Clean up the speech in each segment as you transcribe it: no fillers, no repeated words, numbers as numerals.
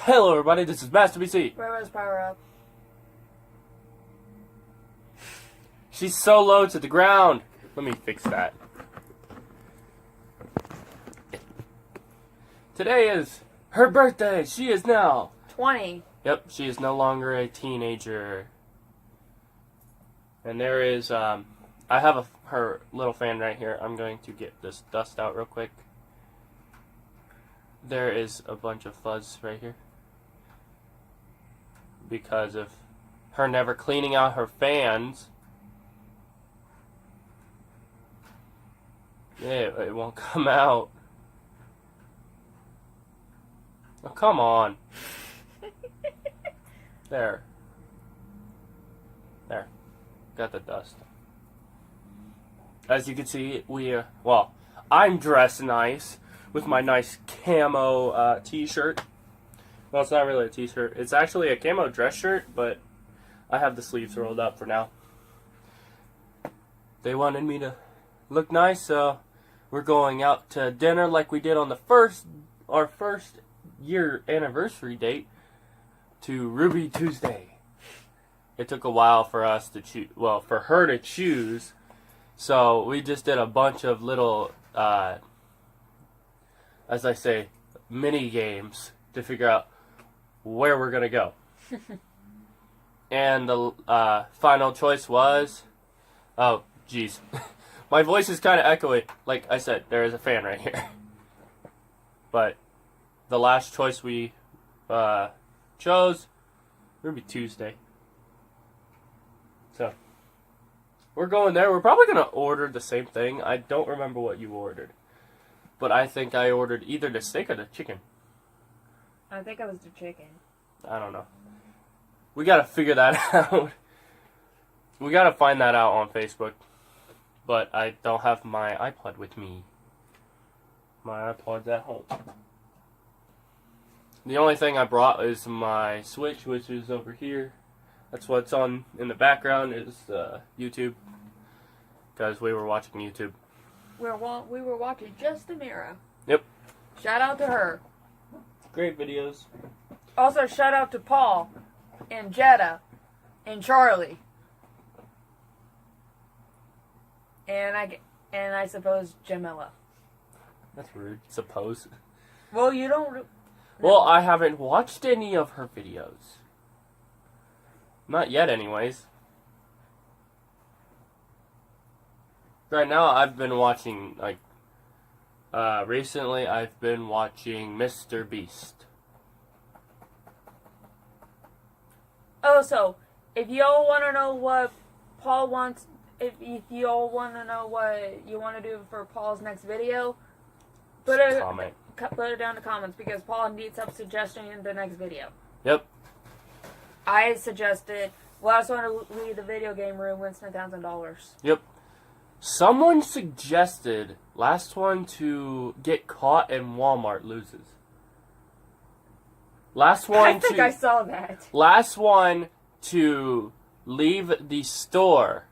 Hello everybody, this is Master BC. RedRose Powerup. She's so low to the ground. Let me fix that. Today is her birthday. She is now 20. Yep, she is no longer a teenager. And there is, I have her little fan right here. I'm going to get this dust out real quick. There is a bunch of fuzz right here. Because of her never cleaning out her fans. Yeah, it won't come out. Oh, come on. There. There. Got the dust. As you can see, I'm dressed nice with my nice camo t-shirt. Well, it's not really a t-shirt. It's actually a camo dress shirt, but I have the sleeves rolled up for now. They wanted me to look nice, so we're going out to dinner like we did on our first year anniversary date to Ruby Tuesday. It took a while for us to choose, for her to choose, so we just did a bunch of little, as I say, mini games to figure out where we're gonna go. And the final choice was, oh geez, my voice is kind of echoey. Like I said, there is a fan right here. But the last choice we chose, Ruby Tuesday. So we're going there. We're probably gonna order the same thing. I don't remember what you ordered, but I think I ordered either the steak or the chicken. I think it was the chicken. I don't know. We gotta figure that out. We gotta find that out on Facebook. But I don't have my iPod with me. My iPod's at home. The only thing I brought is my Switch, which is over here. That's what's on in the background is YouTube. Because we were watching YouTube. We were watching Just the Mirror. Yep. Shout out to her. Great videos. Also, shout out to Paul and Jetta and Charlie. And I suppose Jamila. That's rude. Suppose. Well, you don't. No. Well, I haven't watched any of her videos. Not yet, anyways. Right now, I've been watching, recently I've been watching Mr. Beast. Oh, so, if y'all want to know what Paul wants, if y'all want to know what you want to do for Paul's next video, put it down in the comments, because Paul needs some suggestion in the next video. Yep. I suggested, last one to leave the video game room wins $10,000. Yep. Someone suggested last one to get caught in Walmart loses. Last one I think I saw that. Last one to leave the store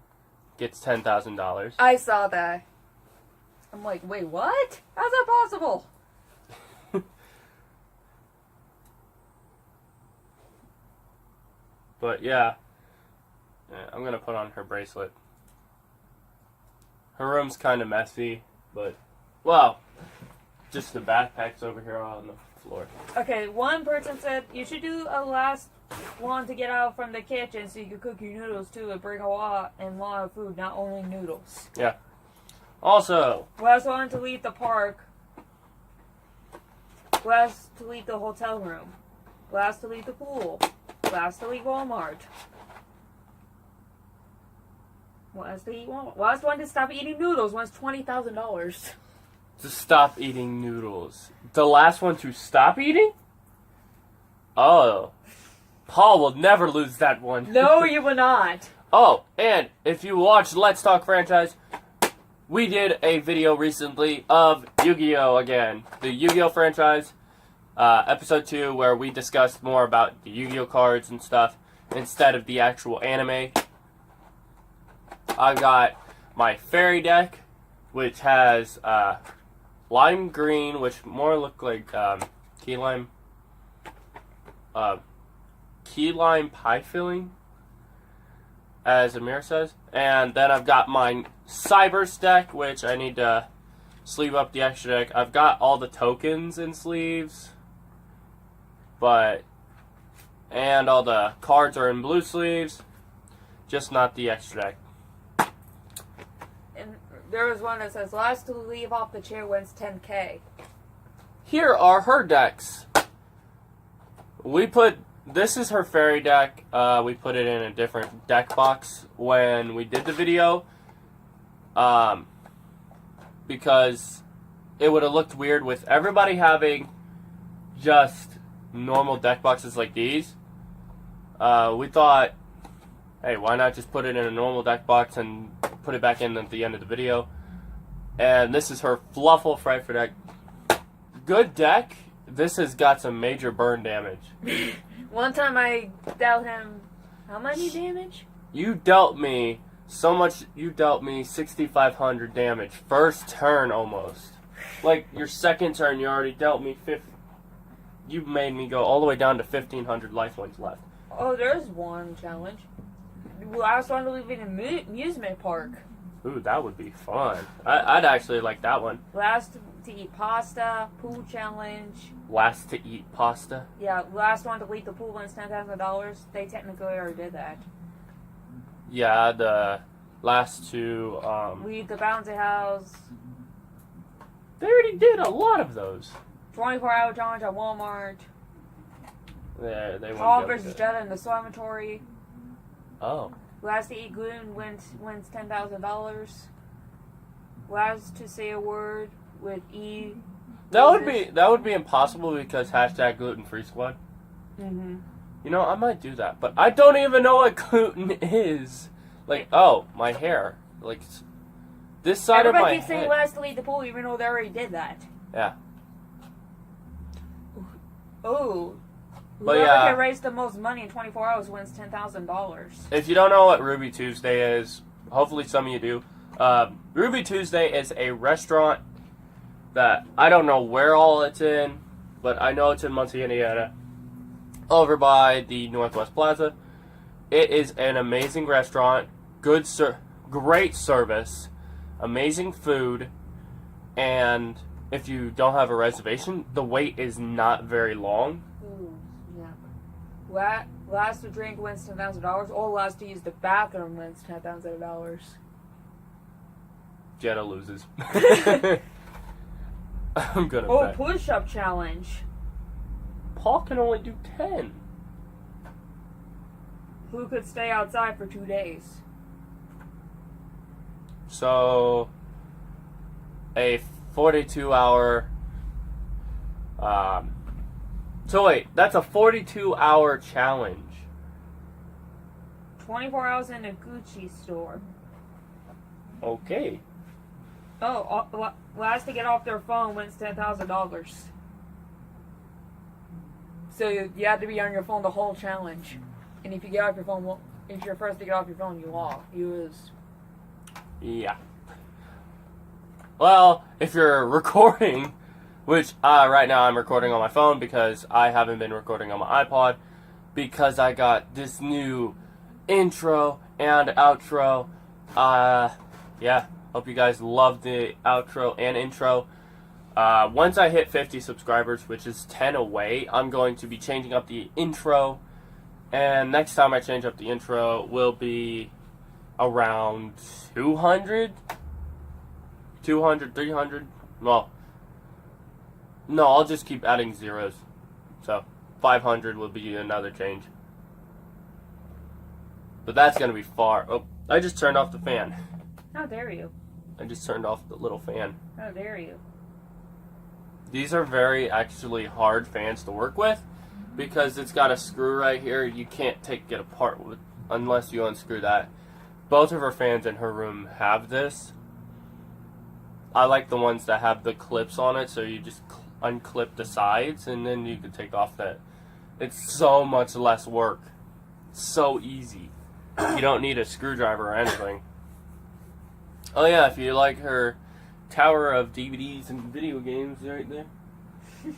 gets $10,000. I saw that. I'm like, wait, what? How's that possible? But yeah, I'm gonna put on her bracelet. Her room's kind of messy, but just the backpack's over here on the floor. Okay, one person said you should do a last one to get out from the kitchen so you can cook your noodles too and bring a lot of food, not only noodles. Yeah. Also, last one to leave the park. Last to leave the hotel room. Last to leave the pool. Last to leave Walmart. Last to eat Walmart. Last one to stop eating noodles wants $20,000. To stop eating noodles. The last one to stop eating? Oh. Paul will never lose that one. No, you will not. Oh, and if you watch Let's Talk Franchise, we did a video recently of Yu-Gi-Oh! Again. The Yu-Gi-Oh! Franchise, episode 2, where we discussed more about the Yu-Gi-Oh! Cards and stuff instead of the actual anime. I got my fairy deck, which has lime green, which more look like key lime. key lime pie filling, as Amir says. And then I've got my Cybers deck, which I need to sleeve up the extra deck. I've got all the tokens in sleeves, and all the cards are in blue sleeves, just not the extra deck. And there was one that says, last to leave off the chair wins 10K. Here are her decks. This is her fairy deck. We put it in a different deck box when we did the video. Because it would have looked weird with everybody having just normal deck boxes like these. We thought, hey, why not just put it in a normal deck box and put it back in at the end of the video. And this is her Fluffle Frightful deck. Good deck. This has got some major burn damage. One time I dealt him, how many damage? You dealt me so much. You dealt me 6,500 damage. First turn almost. Like your second turn, you already dealt me 50. You made me go all the way down to 1,500 life points left. Oh, there's one challenge. Last one to leave in an amusement park. Ooh, that would be fun. I'd actually like that one. Last to eat pasta, pool challenge. Last to eat pasta? Yeah, last one to leave the pool wins $10,000. They technically already did that. Yeah, the last two, Leave the bouncy house. They already did a lot of those. 24-hour challenge at Walmart. Yeah, they Paul won't versus Jetta in the Swamatory. Oh. Last to eat gluten wins $10,000. Last to say a word with E. That would be impossible because hashtag gluten free squad. Mm-hmm. You know, I might do that, but I don't even know what gluten is. Like, oh, my hair. Like, this side of my Everybody keeps saying head. last to leave the pool, even though they already did that. Yeah. Oh. But Whoever yeah. can raise the most money in 24 hours wins $10,000. If you don't know what Ruby Tuesday is, hopefully some of you do. Ruby Tuesday is a restaurant that I don't know where all it's in, but I know it's in Muncie, Indiana, over by the Northwest Plaza. It is an amazing restaurant, great service, amazing food, and if you don't have a reservation, the wait is not very long. Ooh, yeah. Last to drink wins $10,000, or last to use the bathroom wins $10,000. Jetta loses. I'm gonna bet. Push-up challenge. Paul can only do 10. Who could stay outside for 2 days? So, a 42-hour... so wait, that's a 42-hour challenge. 24 hours in a Gucci store. Okay. Oh, last to get off their phone wins $10,000. So you have to be on your phone the whole challenge. And if you get off your phone, if you're first to get off your phone, you lose. Yeah. Well, if you're recording, which right now I'm recording on my phone because I haven't been recording on my iPod because I got this new intro and outro. Yeah. Hope you guys love the outro and intro. Once I hit 50 subscribers, which is 10 away, I'm going to be changing up the intro. And next time I change up the intro will be around 200? 200, 300? Well, no, I'll just keep adding zeros. So, 500 will be another change. But that's going to be far. Oh, I just turned off the fan. How dare you? I just turned off the little fan. How dare you? These are very actually hard fans to work with because it's got a screw right here. You can't take it apart unless you unscrew that. Both of her fans in her room have this. I like the ones that have the clips on it, so you just unclip the sides and then you can take off that. It's so much less work. So easy. You don't need a screwdriver or anything. Oh yeah, if you like her tower of DVDs and video games right there.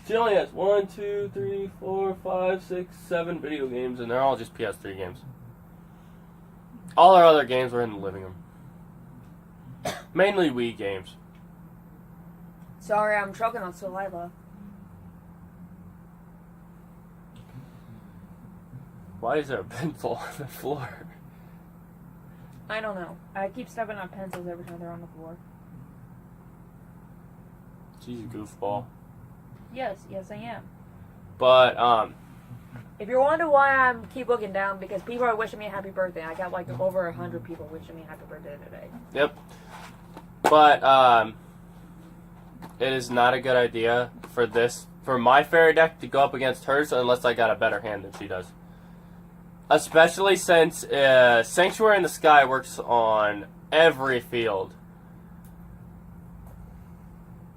She only has 1, 2, 3, 4, 5, 6, 7 video games, and they're all just PS3 games. All our other games were in the living room. Mainly Wii games. Sorry, I'm choking on saliva. Why is there a pencil on the floor? I don't know. I keep stepping on pencils every time they're on the floor. She's a goofball. Yes, I am. But, If you're wondering why I keep looking down, because people are wishing me a happy birthday. I got like over 100 people wishing me a happy birthday today. Yep. But, it is not a good idea for my fairy deck to go up against hers unless I got a better hand than she does. Especially since Sanctuary in the Sky works on every field.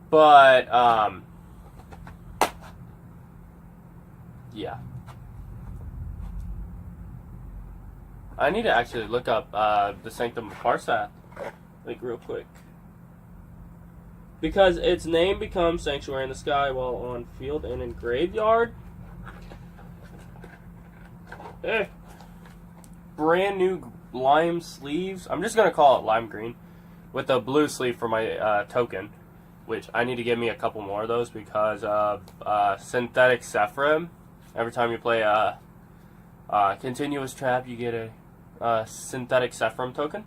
But, yeah. I need to actually look up the Sanctum of Parsat, like, real quick. Because its name becomes Sanctuary in the Sky while on field and in graveyard. Brand new lime sleeves. I'm just going to call it lime green. With a blue sleeve for my token. Which I need to give me a couple more of those because of synthetic Sephirim. Every time you play a continuous trap, you get a synthetic Sephirim token.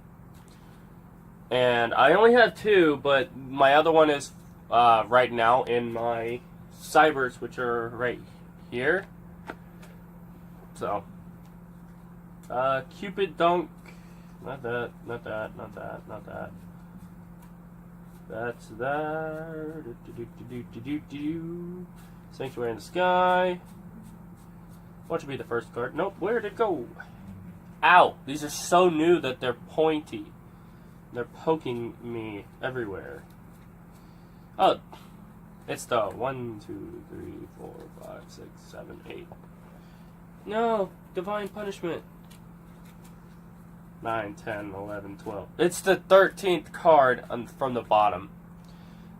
And I only have 2, but my other one is right now in my cybers, which are right here. So, Cupid Dunk. Not that. That's that. Sanctuary in the Sky. What should be the first card? Nope, where'd it go? Ow! These are so new that they're pointy. They're poking me everywhere. Oh, it's the 1, 2, 3, 4, 5, 6, 7, 8. No, Divine Punishment. 9, 10, 11, 12. It's the 13th card from the bottom.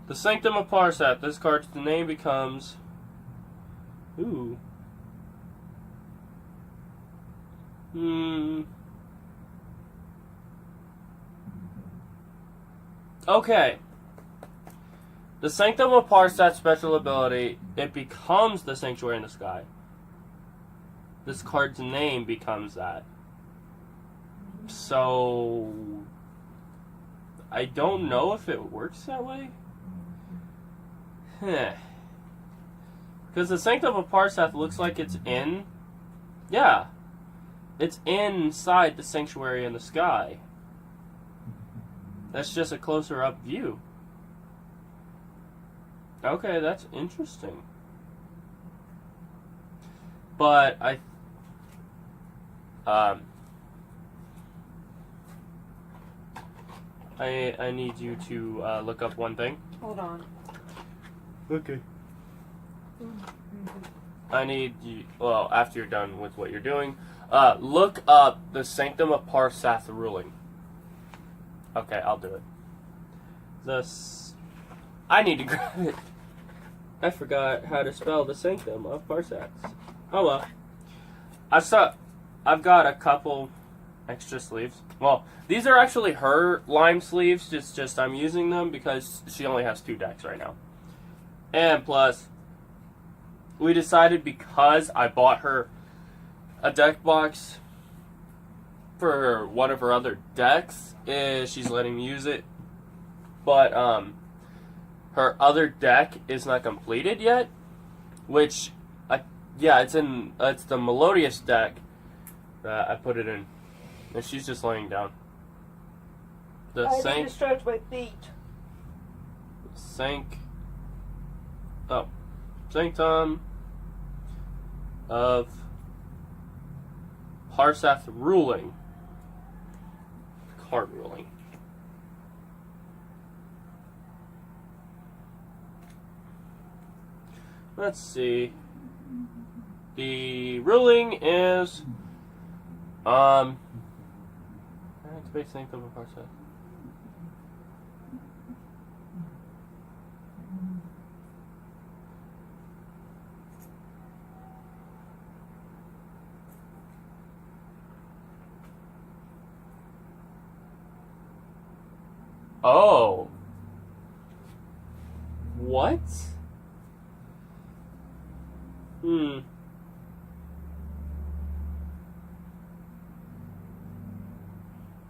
The Sanctum of Parsat. This card's name becomes... Ooh. Okay. The Sanctum of Parsat special ability, it becomes the Sanctuary in the Sky. This card's name becomes that. So, I don't know if it works that way. Because the Sanctum of Parsat looks like it's in... Yeah. It's inside the Sanctuary in the Sky. That's just a closer up view. Okay, that's interesting. But I need you to look up one thing. Hold on. Okay. I need you, well, after you're done with what you're doing, look up the Sanctum of Parsat ruling. Okay, I'll do it. I need to grab it. I forgot how to spell the Sanctum of Parsat. Oh well. I've got a couple extra sleeves. Well, these are actually her lime sleeves. It's just I'm using them because she only has 2 decks right now. And plus, we decided because I bought her a deck box for one of her other decks, she's letting me use it. But her other deck is not completed yet, which it's the Melodious deck that I put it in, and she's just laying down. I need to stretch my feet. Sanctum of Parsat ruling. Card ruling. Let's see. The ruling is activate Sanctum of Parsat. Oh. What?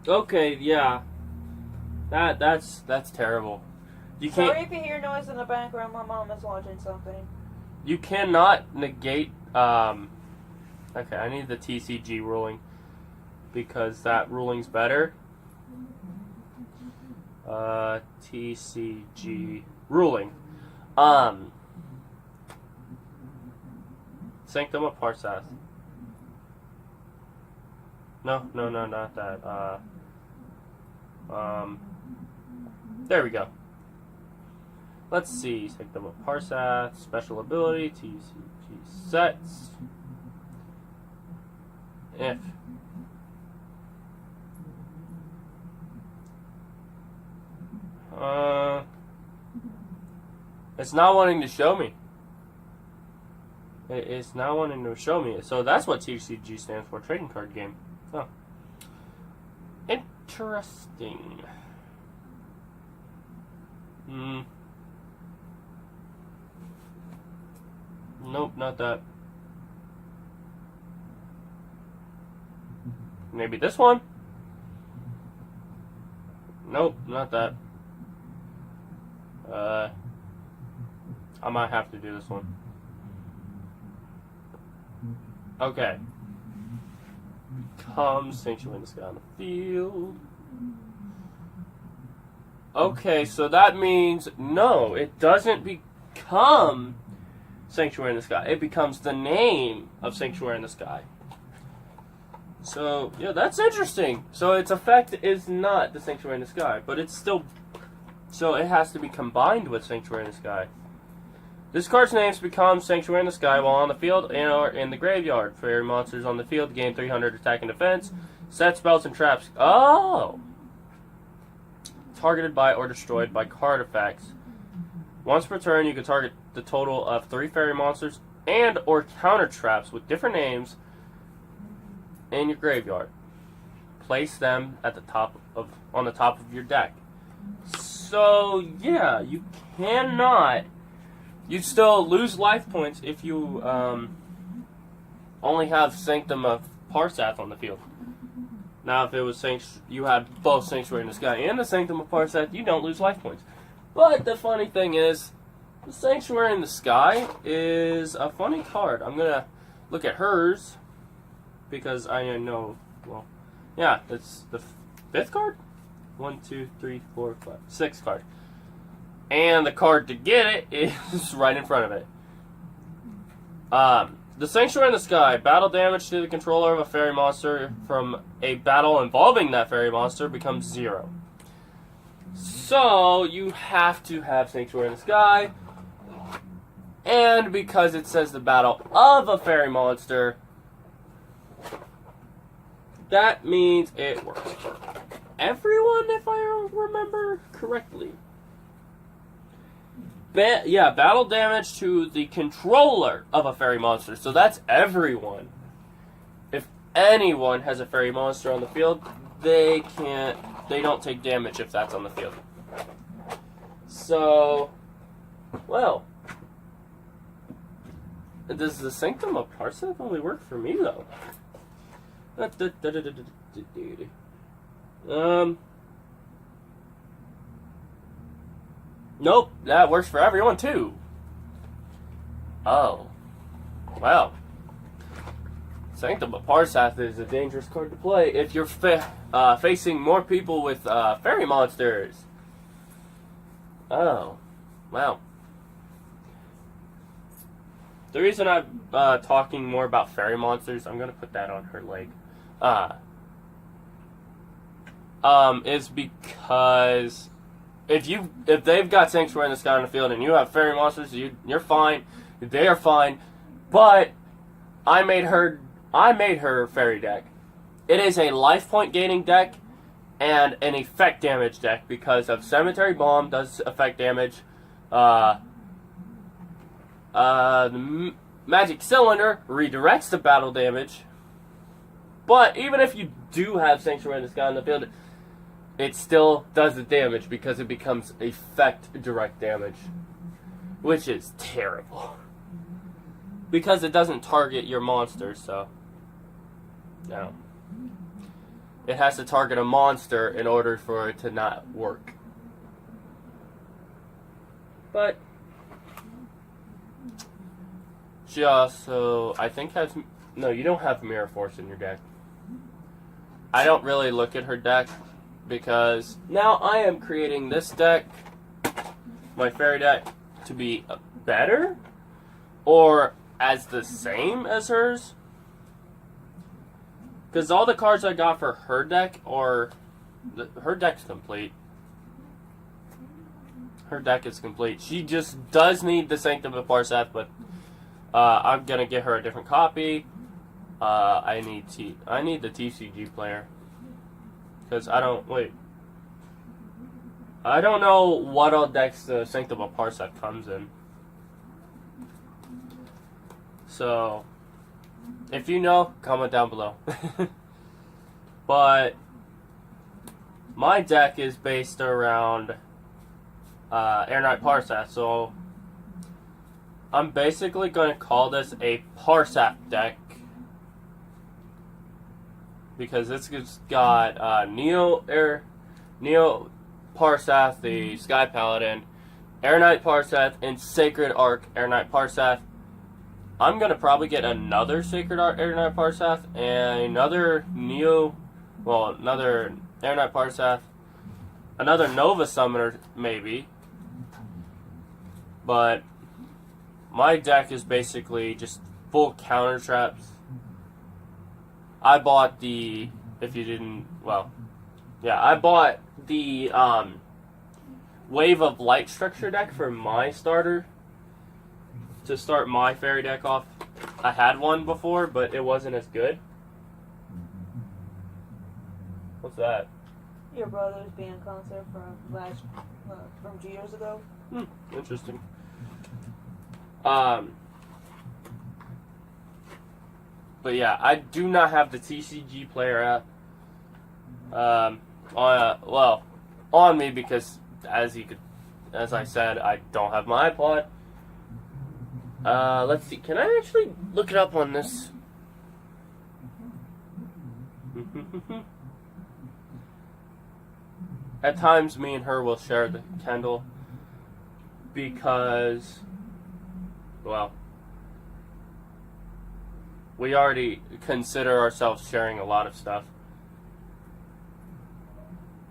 Okay, yeah. That's terrible. You can't. Sorry if you hear noise in the background. My mom is watching something. You cannot negate. Okay, I need the TCG ruling because that ruling's better. TCG ruling. Sanctum of Parsath. No, not that. There we go. Let's see. Sanctum of Parsath, special ability, TCG sets. If. It's not wanting to show me. It's not wanting to show me. So that's what TCG stands for, trading card game. Oh. Interesting. Nope, not that. Maybe this one? Nope, not that. I might have to do this one. Okay. Comes Sanctuary in the Sky on the field. Okay, so that means no, it doesn't become Sanctuary in the Sky. It becomes the name of Sanctuary in the Sky. So, yeah, that's interesting. So its effect is not the Sanctuary in the Sky, but it's still... So it has to be combined with Sanctuary in the Sky. This card's names become Sanctuary in the Sky while on the field or in the graveyard. Fairy monsters on the field gain 300 attack and defense. Set spells and traps. Oh! Targeted by or destroyed by card effects. Once per turn, you can target the total of 3 fairy monsters and or counter traps with different names in your graveyard. Place them at the on the top of your deck. So yeah, you cannot. You still lose life points if you only have Sanctum of Parsath on the field. Now, if it was you had both Sanctuary in the Sky and the Sanctum of Parsath, you don't lose life points. But the funny thing is, the Sanctuary in the Sky is a funny card. I'm gonna look at hers because I know. Well, yeah, it's the 5th card. 1, 2, 3, 4, 5, 6th card. And the card to get it is right in front of it. The Sanctuary in the Sky. Battle damage to the controller of a fairy monster from a battle involving that fairy monster becomes 0. So, you have to have Sanctuary in the Sky. And because it says the battle of a fairy monster, that means it works for everyone, if I remember correctly. Battle damage to the controller of a fairy monster. So that's everyone. If anyone has a fairy monster on the field, they don't take damage if that's on the field. So, well, does the Sanctum of Parsath only work for me though? Nope, that works for everyone too. Oh. Well. Sanctum of Parsath is a dangerous card to play if you're facing more people with fairy monsters. Oh. Wow. The reason I'm talking more about fairy monsters, I'm going to put that on her leg, is because if they've got Sanctuary in the Sky on the field and you have fairy monsters, you're fine. They are fine. But I made her fairy deck. It is a life point gaining deck and an effect damage deck because of Cemetery Bomb does effect damage. The Magic Cylinder redirects the battle damage. But even if you do have Sanctuary in the Sky on the field, it still does the damage because it becomes effect direct damage, which is terrible. Because it doesn't target your monsters, so no. It has to target a monster in order for it to not work. But she also, I think, has... No, you don't have Mirror Force in your deck. I don't really look at her deck because now I am creating this deck, my fairy deck, to be better or as the same as hers. Because all the cards I got for her deck are... her deck's complete. Her deck is complete. She just does need the Sanctum of Parseth, but I'm gonna get her a different copy. I need the TCG player. Because I don't know what all decks the Sanctum of Parseth comes in. So, if you know, comment down below. But my deck is based around Air Knight Parseth, so I'm basically going to call this a Parseth deck because it's got Neo Parseth, the Sky Paladin, Air Knight Parseth, and Sacred Arc Air Knight Parseth. I'm going to probably get another Sacred Arc Air Knight Parseth and another another Air Knight Parseth, another Nova Summoner maybe. But my deck is basically just full counter traps. I bought the, I bought the Wave of Light structure deck for my starter to start my fairy deck off. I had one before, but it wasn't as good. What's that? Your brother's band concert from 2 years ago. Interesting. But yeah, I do not have the TCG player app on me because as I said, I don't have my iPod. Let's see. Can I actually look it up on this? At times, me and her will share the Kindle because, we already consider ourselves sharing a lot of stuff.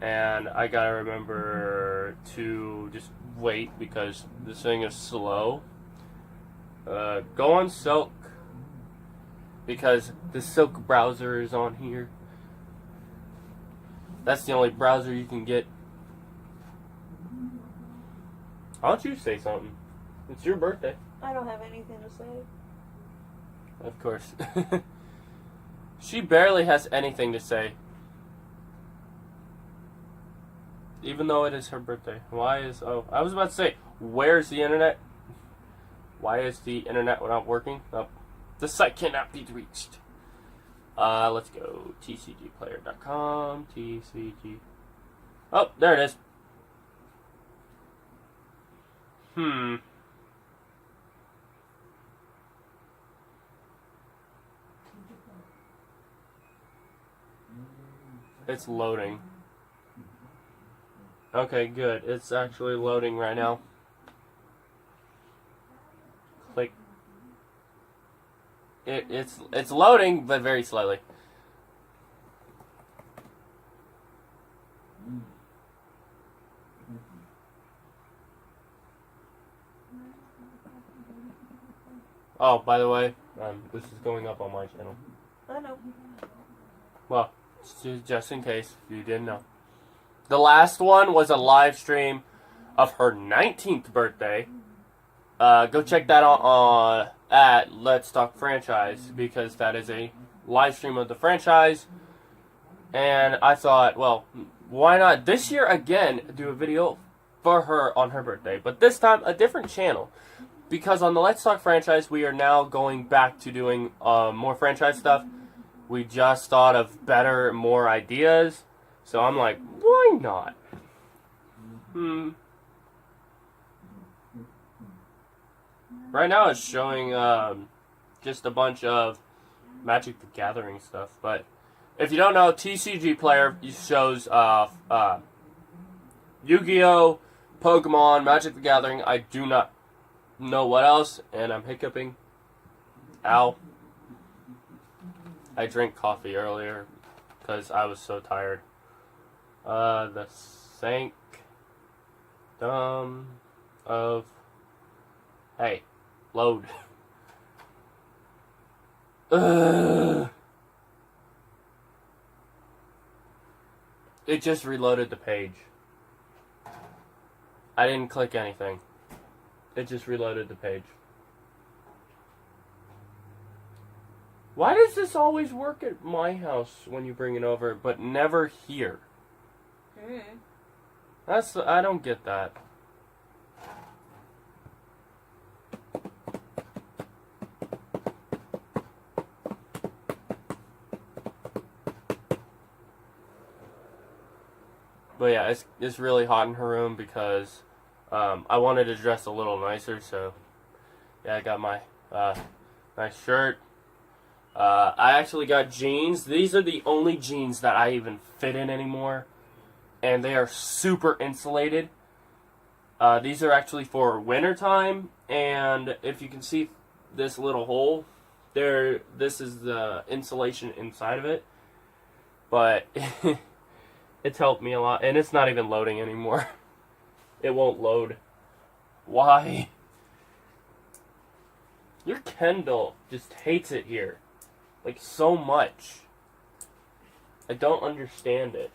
And I gotta remember to just wait because this thing is slow. Go on Silk because the Silk browser is on here. That's the only browser you can get. Why don't you say something? It's your birthday. I don't have anything to say. Of course. She barely has anything to say. Even though it is her birthday. I was about to say, where's the internet? Why is the internet not working? Oh, the site cannot be reached. Let's go. TCGplayer.com. TCG. Oh, there it is. It's loading. Okay, good. It's actually loading right now. Click. It's loading, but very slowly. Oh, by the way, this is going up on my channel. I know. Well, just in case you didn't know. The last one was a live stream of her 19th birthday. Go check that out at Let's Talk Franchise because that is a live stream of the franchise. And I thought, well, why not this year again do a video for her on her birthday, but this time a different channel. Because on the Let's Talk Franchise, we are now going back to doing more franchise stuff. We just thought of better, more ideas. So I'm like, why Maybe not. Right now it's showing just a bunch of Magic the Gathering stuff, but if you don't know, TCG Player shows Yu-Gi-Oh, Pokemon, Magic the Gathering. I do not know what else, and I'm hiccuping. Ow. I drank coffee earlier because I was so tired. The Sanctum of... Hey, load. It just reloaded the page. I didn't click anything. It just reloaded the page. Why does this always work at my house when you bring it over, but never here? I don't get that. But yeah, it's really hot in her room because I wanted to dress a little nicer, so yeah, I got my nice shirt. I actually got jeans. These are the only jeans that I even fit in anymore, and they are super insulated. These are actually for winter time, and if you can see this little hole there, this is the insulation inside of it, but it's helped me a lot, and it's not even loading anymore. It won't load. Why? Your Kindle just hates it here. Like, so much. I don't understand it.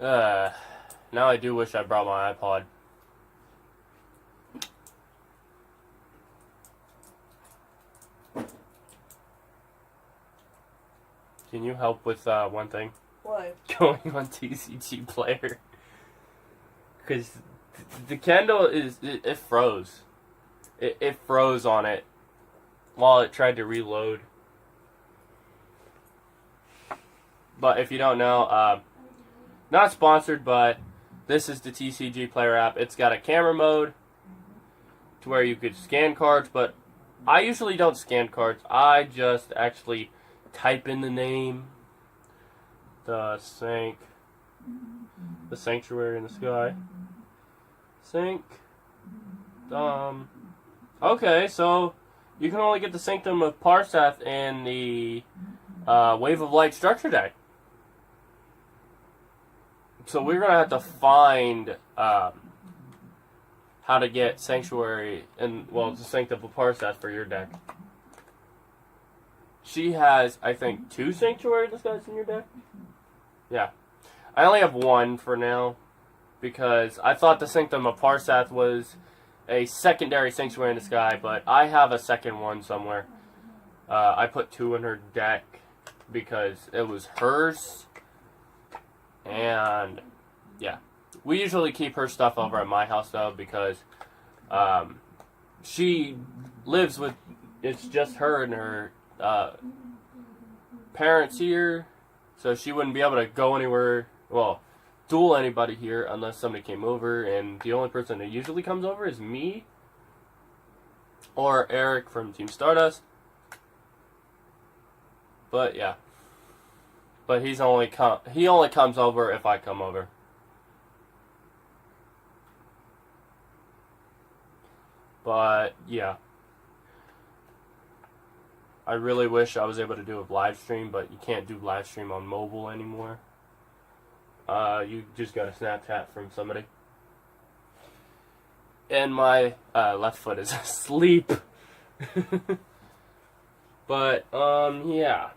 Now I do wish I brought my iPod. Can you help with one thing? What? Going on TCG Player. Because the Kindle it froze. It froze on it while it tried to reload. But if you don't know, not sponsored, but this is the TCG Player app. It's got a camera mode to where you could scan cards, but I usually don't scan cards. I just actually type in the name, the sanctuary in the sky. Okay, so you can only get the Sanctum of Parseth in the Wave of Light structure deck. So we're going to have to find how to get Sanctuary and, well, the Sanctum of Parseth for your deck. She has, I think, 2 Sanctuary Disguises in your deck? Yeah. I only have 1 for now, because I thought the Sanctum of Parseth was a secondary Sanctuary in the Sky, but I have a second one somewhere. I put 2 in her deck because it was hers. And, yeah. We usually keep her stuff over at my house, though, because she lives with, it's just her and her parents here, so she wouldn't be able to go anywhere, well, duel anybody here unless somebody came over, and the only person that usually comes over is me or Eric from Team Stardust. But yeah, but he only comes over if I come over. But yeah, I really wish I was able to do a live stream, but you can't do live stream on mobile anymore. You just got a Snapchat from somebody. And my left foot is asleep. But, yeah.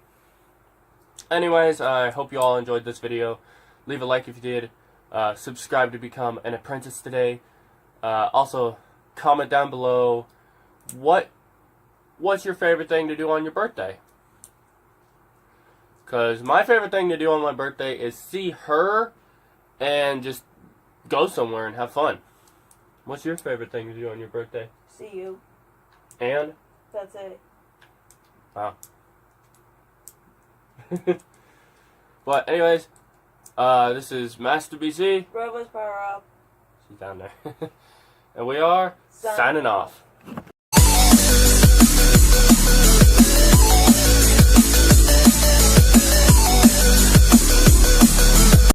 Anyways, I hope you all enjoyed this video. Leave a like if you did. Subscribe to become an apprentice today. Also, comment down below what's your favorite thing to do on your birthday? Because my favorite thing to do on my birthday is see her and just go somewhere and have fun. What's your favorite thing to do on your birthday? See you. And? That's it. Wow. But anyways, this is Master BC. RedRose Powerup. She's down there. And we are signing off.